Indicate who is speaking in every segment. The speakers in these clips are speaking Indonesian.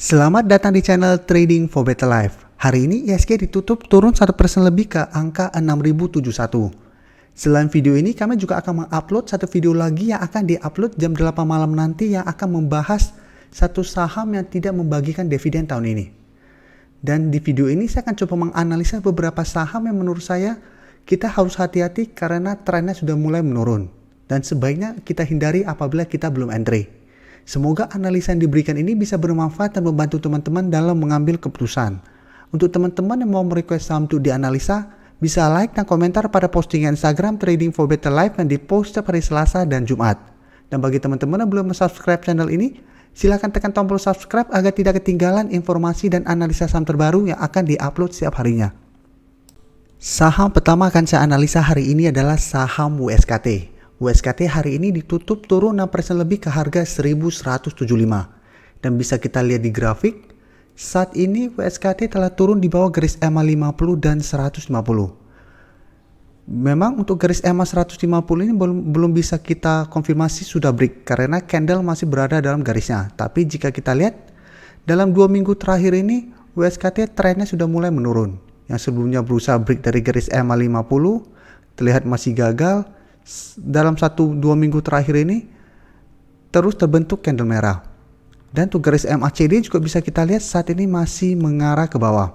Speaker 1: Selamat datang di channel Trading for Better Life. Hari ini ISG ditutup turun 1% lebih ke angka 6071. Selain video ini, kami juga akan mengupload satu video lagi yang akan diupload jam 8 malam nanti yang akan membahas satu saham yang tidak membagikan dividen tahun ini. Dan di video ini saya akan coba menganalisa beberapa saham yang menurut saya kita harus hati-hati karena trennya sudah mulai menurun. Dan sebaiknya kita hindari apabila kita belum entry. Semoga analisa yang diberikan ini bisa bermanfaat dan membantu teman-teman dalam mengambil keputusan. Untuk teman-teman yang mau merequest saham untuk dianalisa, bisa like dan komentar pada postingan Instagram Trading for Better Life yang dipost setiap hari Selasa dan Jumat. Dan bagi teman-teman yang belum subscribe channel ini, silakan tekan tombol subscribe agar tidak ketinggalan informasi dan analisa saham terbaru yang akan diupload setiap harinya. Saham pertama akan saya analisa hari ini adalah saham WSKT. WSKT hari ini ditutup turun 6% lebih ke harga 1175. Dan bisa kita lihat di grafik, saat ini WSKT telah turun di bawah garis EMA 50 dan 150. Memang untuk garis EMA 150 ini belum bisa kita konfirmasi sudah break karena candle masih berada dalam garisnya. Tapi jika kita lihat dalam 2 minggu terakhir ini WSKT trennya sudah mulai menurun. Yang sebelumnya berusaha break dari garis EMA 50 terlihat masih gagal. Dalam 1-2 minggu terakhir ini terus terbentuk candle merah. Dan untuk garis MACD juga bisa kita lihat saat ini masih mengarah ke bawah.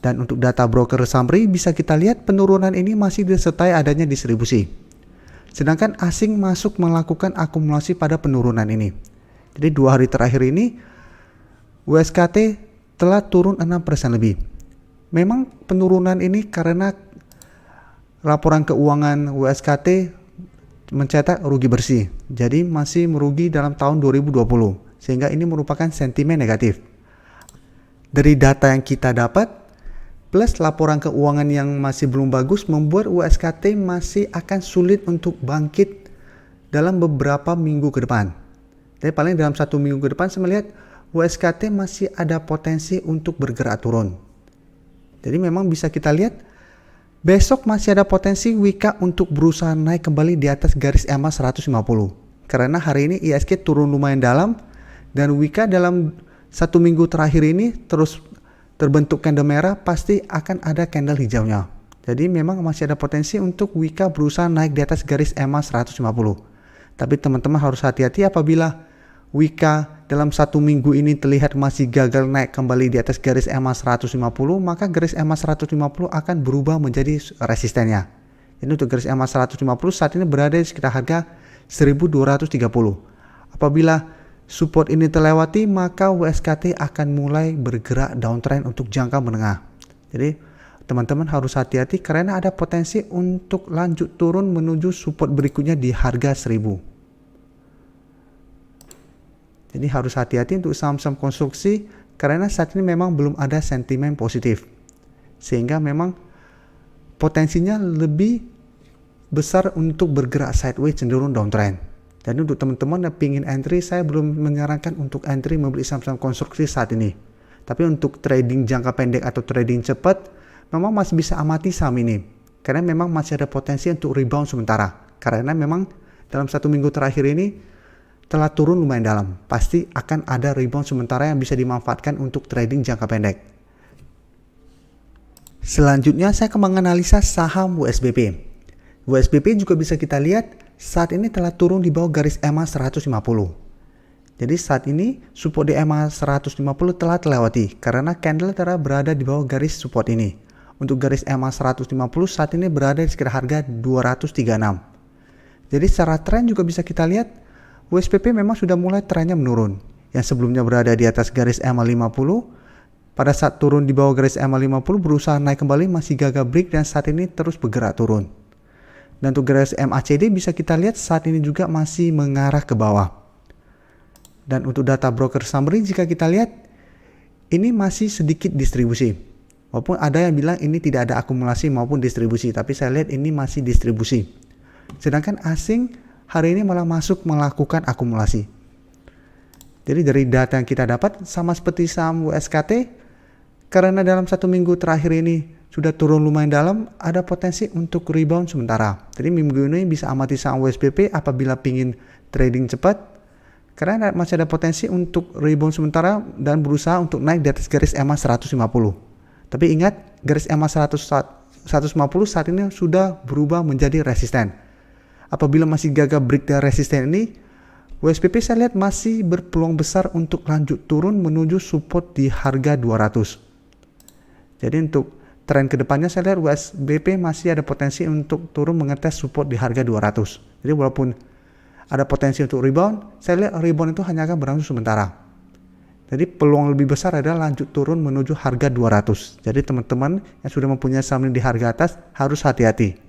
Speaker 1: Dan untuk data broker summary bisa kita lihat penurunan ini masih disertai adanya distribusi. Sedangkan asing masuk melakukan akumulasi pada penurunan ini. Jadi 2 hari terakhir ini WSKT telah turun 6% lebih. Memang penurunan ini karena laporan keuangan WSKT mencetak rugi bersih. Jadi masih merugi dalam tahun 2020. Sehingga ini merupakan sentimen negatif. Dari data yang kita dapat, plus laporan keuangan yang masih belum bagus, membuat WSKT masih akan sulit untuk bangkit dalam beberapa minggu ke depan. Jadi paling dalam 1 minggu ke depan saya melihat WSKT masih ada potensi untuk bergerak turun. Jadi memang bisa kita lihat besok masih ada potensi WIKA untuk berusaha naik kembali di atas garis EMA 150. Karena hari ini ISG turun lumayan dalam dan WIKA dalam 1 minggu terakhir ini terus terbentuk candle merah, pasti akan ada candle hijaunya. Jadi memang masih ada potensi untuk WIKA berusaha naik di atas garis EMA 150. Tapi teman-teman harus hati-hati apabila WIKA dalam 1 minggu ini terlihat masih gagal naik kembali di atas garis EMA 150, maka garis EMA 150 akan berubah menjadi resistennya. Jadi untuk garis EMA 150 saat ini berada di sekitar harga 1230. Apabila support ini terlewati, maka WSKT akan mulai bergerak downtrend untuk jangka menengah. Jadi teman-teman harus hati-hati karena ada potensi untuk lanjut turun menuju support berikutnya di harga 1000. Jadi harus hati-hati untuk saham-saham konstruksi karena saat ini memang belum ada sentimen positif. Sehingga memang potensinya lebih besar untuk bergerak sideways cenderung downtrend. Dan untuk teman-teman yang ingin entry, saya belum menyarankan untuk entry membeli saham-saham konstruksi saat ini. Tapi untuk trading jangka pendek atau trading cepat, memang masih bisa amati saham ini. Karena memang masih ada potensi untuk rebound sementara. Karena memang dalam 1 minggu terakhir ini telah turun lumayan dalam. Pasti akan ada rebound sementara yang bisa dimanfaatkan untuk trading jangka pendek. Selanjutnya saya akan menganalisa saham WSBP. WSBP juga bisa kita lihat saat ini telah turun di bawah garis EMA 150. Jadi saat ini support di EMA 150 telah terlewati karena candle telah berada di bawah garis support ini. Untuk garis EMA 150 saat ini berada di sekitar harga 236. Jadi secara tren juga bisa kita lihat WSBP memang sudah mulai trennya menurun. Yang sebelumnya berada di atas garis EMA 50, pada saat turun di bawah garis EMA 50 berusaha naik kembali masih gagal break dan saat ini terus bergerak turun. Dan untuk garis MACD bisa kita lihat saat ini juga masih mengarah ke bawah. Dan untuk data broker summary jika kita lihat ini masih sedikit distribusi. Walaupun ada yang bilang ini tidak ada akumulasi maupun distribusi, tapi saya lihat ini masih distribusi. Sedangkan asing hari ini malah masuk melakukan akumulasi. Jadi dari data yang kita dapat sama seperti saham WSKT, karena dalam 1 minggu terakhir ini sudah turun lumayan dalam, ada potensi untuk rebound sementara. Jadi minggu ini bisa amati saham WSBP apabila ingin trading cepat, Karena masih ada potensi untuk rebound sementara dan berusaha untuk naik di atas garis EMA 150. Tapi ingat, garis EMA 150 saat ini sudah berubah menjadi resisten. Apabila masih gagal break dari resisten ini, USPP saya lihat masih berpeluang besar untuk lanjut turun menuju support di harga 200. Jadi untuk tren kedepannya saya lihat USBP masih ada potensi untuk turun mengetes support di harga 200. Jadi walaupun ada potensi untuk rebound, saya lihat rebound itu hanya akan berlangsung sementara. Jadi peluang lebih besar adalah lanjut turun menuju harga 200. Jadi teman-teman yang sudah mempunyai saham di harga atas harus hati-hati.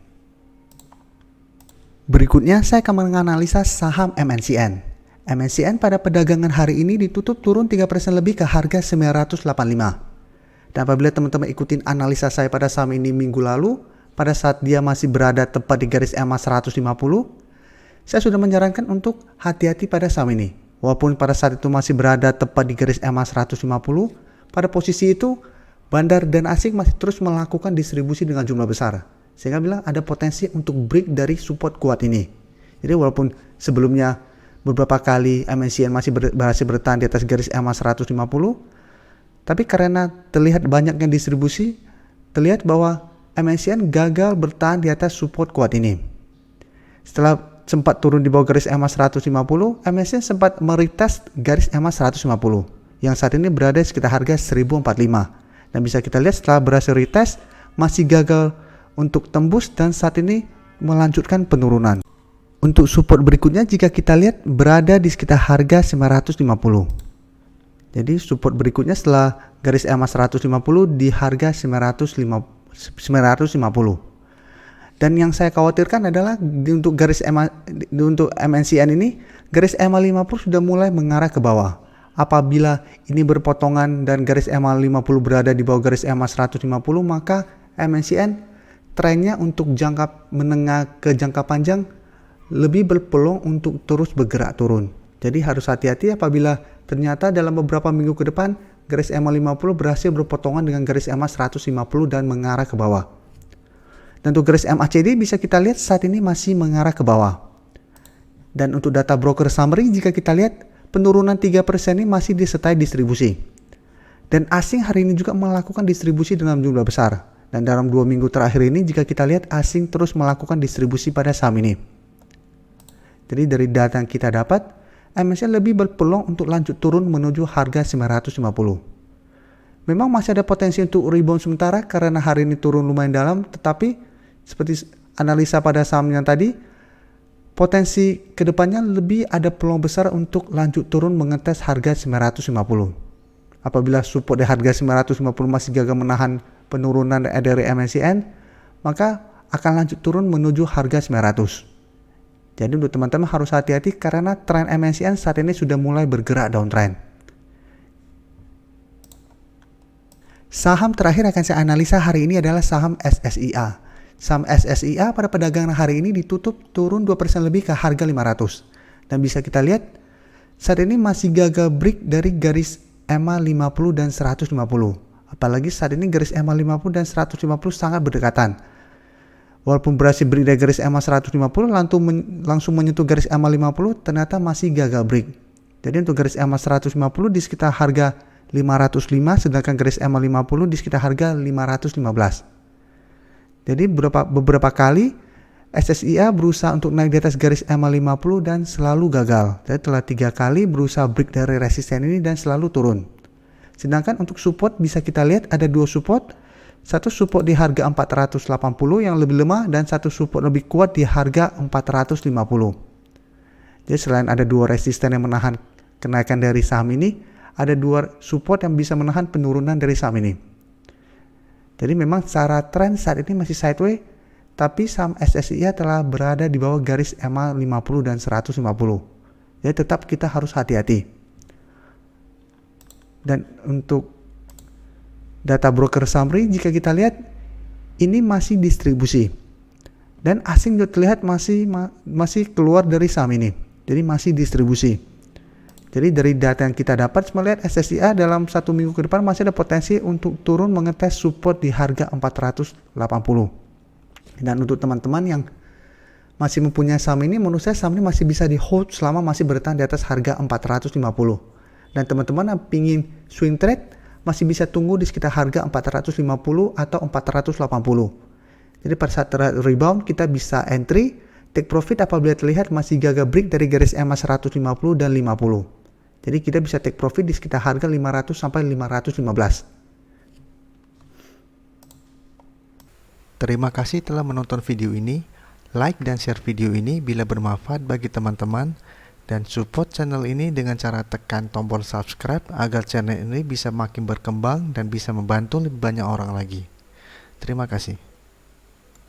Speaker 1: Berikutnya saya akan menganalisa saham MNCN. MNCN pada perdagangan hari ini ditutup turun 3% lebih ke harga 985. Dan apabila teman-teman ikutin analisa saya pada saham ini minggu lalu, pada saat dia masih berada tepat di garis EMA 150, saya sudah menyarankan untuk hati-hati pada saham ini. Walaupun pada saat itu masih berada tepat di garis EMA 150, pada posisi itu bandar dan asing masih terus melakukan distribusi dengan jumlah besar. Sehingga bilang ada potensi untuk break dari support kuat ini. Jadi walaupun sebelumnya beberapa kali MNCN masih berhasil bertahan di atas garis EMA 150, tapi karena terlihat banyaknya distribusi, terlihat bahwa MNCN gagal bertahan di atas support kuat ini. Setelah sempat turun di bawah garis EMA 150, MNCN sempat meretest garis EMA 150 yang saat ini berada di sekitar harga 1045. Dan bisa kita lihat setelah berhasil retest masih gagal untuk tembus dan saat ini melanjutkan penurunan. Untuk support berikutnya jika kita lihat berada di sekitar harga 950. Jadi support berikutnya setelah garis EMA 150 di harga 950. Dan yang saya khawatirkan adalah untuk garis EMA, untuk MNCN ini garis EMA 50 sudah mulai mengarah ke bawah. Apabila ini berpotongan dan garis EMA 50 berada di bawah garis EMA 150, maka MNCN trennya untuk jangka menengah ke jangka panjang lebih berpeluang untuk terus bergerak turun. Jadi harus hati-hati apabila ternyata dalam beberapa minggu ke depan garis EMA 50 berhasil berpotongan dengan garis EMA 150 dan mengarah ke bawah. Dan untuk garis MACD bisa kita lihat saat ini masih mengarah ke bawah. Dan untuk data broker summary jika kita lihat penurunan 3% ini masih disertai distribusi. Dan asing hari ini juga melakukan distribusi dengan jumlah besar. Dan dalam 2 minggu terakhir ini jika kita lihat asing terus melakukan distribusi pada saham ini. Jadi dari data yang kita dapat, MNCN lebih berpeluang untuk lanjut turun menuju harga 950. Memang masih ada potensi untuk rebound sementara karena hari ini turun lumayan dalam, tetapi seperti analisa pada saham yang tadi, potensi kedepannya lebih ada peluang besar untuk lanjut turun mengetes harga 950. Apabila support di harga 950 masih gagal menahan penurunan dari MNCN, maka akan lanjut turun menuju harga 900. Jadi untuk teman-teman harus hati-hati karena tren MNCN saat ini sudah mulai bergerak downtrend. Saham terakhir akan saya analisa hari ini adalah saham SSIA. Saham SSIA pada perdagangan hari ini ditutup turun 2% lebih ke harga 500. Dan bisa kita lihat saat ini masih gagal break dari garis EMA 50 dan 150. Apalagi saat ini garis EMA 50 dan 150 sangat berdekatan. Walaupun berhasil break dari garis EMA 150 langsung menyentuh garis EMA 50 ternyata masih gagal break. Jadi untuk garis EMA 150 di sekitar harga 505 sedangkan garis EMA 50 di sekitar harga 515. Jadi beberapa kali SSIA berusaha untuk naik di atas garis EMA 50 dan selalu gagal. Jadi telah 3 kali berusaha break dari resisten ini dan selalu turun. Sedangkan untuk support bisa kita lihat ada 2 support. Satu support di harga 480 yang lebih lemah dan satu support lebih kuat di harga 450. Jadi selain ada 2 resisten yang menahan kenaikan dari saham ini, ada 2 support yang bisa menahan penurunan dari saham ini. Jadi memang secara tren saat ini masih sideways, tapi saham SSIA telah berada di bawah garis EMA 50 dan 150. Jadi tetap kita harus hati-hati. Dan untuk data broker summary jika kita lihat ini masih distribusi dan asing juga terlihat masih keluar dari saham ini, jadi masih distribusi. Jadi dari data yang kita dapat melihat SSIA dalam 1 minggu ke depan masih ada potensi untuk turun mengetes support di harga 480. Dan untuk teman-teman yang masih mempunyai saham ini, menurut saya saham ini masih bisa di hold selama masih bertahan di atas harga 450. Dan teman-teman yang pingin swing trade masih bisa tunggu di sekitar harga 450 atau 480. Jadi pada saat rebound kita bisa entry, take profit apabila terlihat masih gagal break dari garis EMA 150 dan 50. Jadi kita bisa take profit di sekitar harga 500 sampai 515.
Speaker 2: Terima kasih telah menonton video ini. Like dan share video ini bila bermanfaat bagi teman-teman, dan support channel ini dengan cara tekan tombol subscribe agar channel ini bisa makin berkembang dan bisa membantu lebih banyak orang lagi. Terima kasih.